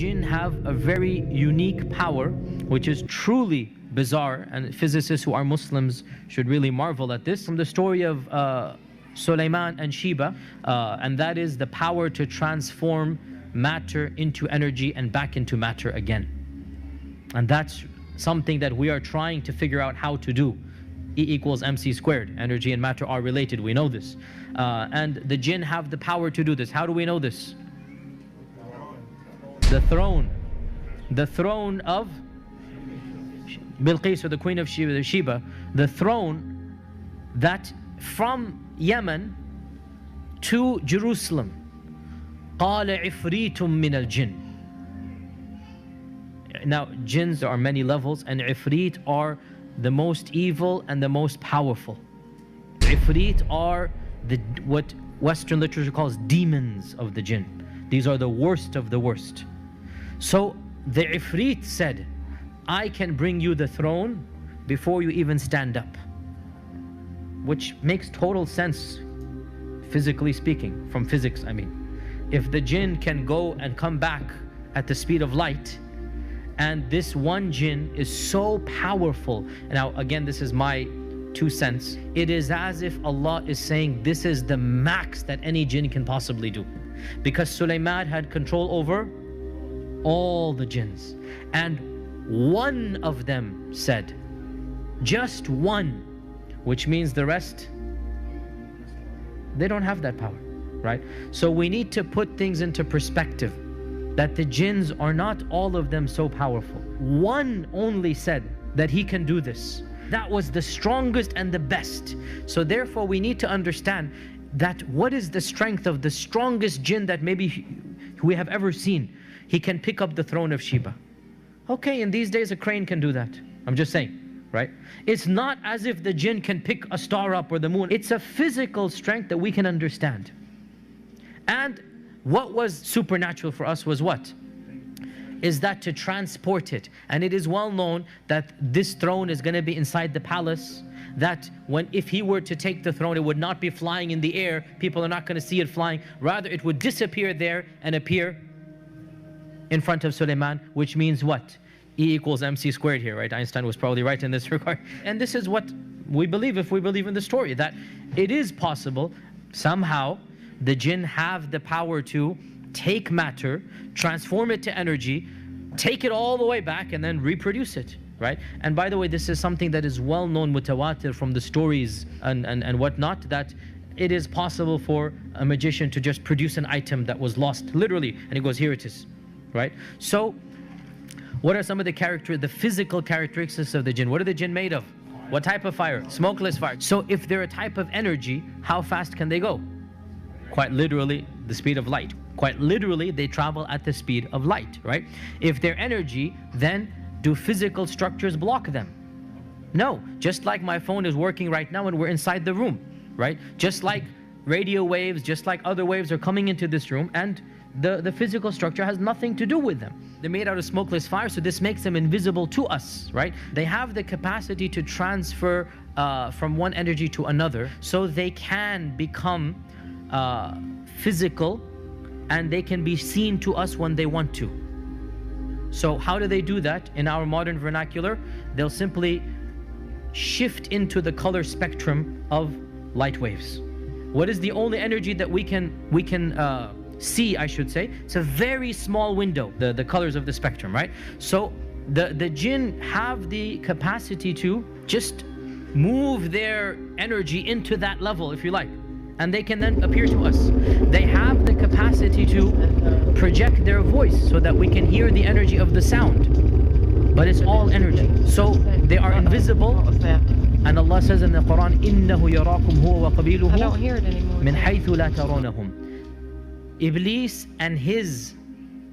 jinn have a very unique power, which is truly bizarre, and physicists who are Muslims should really marvel at this. From the story of Sulaiman and Sheba, and that is the power to transform matter into energy and back into matter again. And that's something that we are trying to figure out how to do. E equals mc squared. Energy and matter are related, we know this. And the jinn have the power to do this. How do we know this? The throne of Bilqis, or the queen of Sheba, the throne that from Yemen to Jerusalem. قال عفريت من الجن. Now, jinns, there are many levels, and ifrit are the most evil and the most powerful. Ifrit are what Western literature calls demons of the jinn. These are the worst of the worst. So the ifrit said, I can bring you the throne before you even stand up. Which makes total sense, physically speaking, from physics, I mean. If the jinn can go and come back at the speed of light, and this one jinn is so powerful. Now again, this is my 2 cents. It is as if Allah is saying this is the max that any jinn can possibly do. Because Sulaiman had control over all the jinns. And one of them said, just one, which means the rest, they don't have that power, right? So we need to put things into perspective, that the jinns are not all of them so powerful. One only said that he can do this. That was the strongest and the best. So therefore we need to understand that what is the strength of the strongest jinn that maybe we have ever seen. He can pick up the throne of Sheba. Okay, in these days a crane can do that. I'm just saying, right? It's not as if the jinn can pick a star up or the moon. It's a physical strength that we can understand. And what was supernatural for us was what? Is that to transport it. And it is well known that this throne is going to be inside the palace, that if he were to take the throne, it would not be flying in the air. People are not going to see it flying. Rather, it would disappear there and appear in front of Sulaiman, which means what? E equals mc squared here, right? Einstein was probably right in this regard. And this is what we believe, if we believe in the story, that it is possible somehow the jinn have the power to take matter, transform it to energy, take it all the way back, and then reproduce it, right? And by the way, this is something that is well known, mutawatir, from the stories and whatnot, that it is possible for a magician to just produce an item that was lost, literally, and he goes, here it is, right? So what are some of the physical characteristics of the jinn? What are the jinn made of? What type of fire? Smokeless fire. So if they're a type of energy, how fast can they go? Quite literally, the speed of light. Quite literally, they travel at the speed of light, right? If they're energy, then do physical structures block them? No. Just like my phone is working right now and we're inside the room, right? Just like radio waves, just like other waves are coming into this room, and the physical structure has nothing to do with them. They're made out of smokeless fire, so this makes them invisible to us, right? They have the capacity to transfer from one energy to another, so they can become physical, and they can be seen to us when they want to. So how do they do that? In our modern vernacular, they'll simply shift into the color spectrum of light waves. What is the only energy that we can see, I should say? It's a very small window, the colors of the spectrum, right? So the jinn have the capacity to just move their energy into that level, if you like, and they can then appear to us. They have the capacity to project their voice so that we can hear the energy of the sound, but it's all energy. So they are invisible, and Allah says in the Quran, إِنَّهُ يَرَاكُمْ هُوَ وَقَبِيلُهُ مِنْ حَيْثُ لَا تَرَوْنَهُمْ. Iblis and his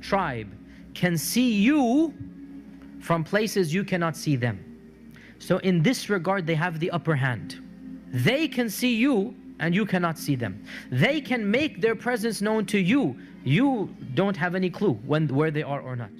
tribe can see you from places you cannot see them. So in this regard, they have the upper hand. They can see you and you cannot see them. They can make their presence known to you. You don't have any clue where they are or not.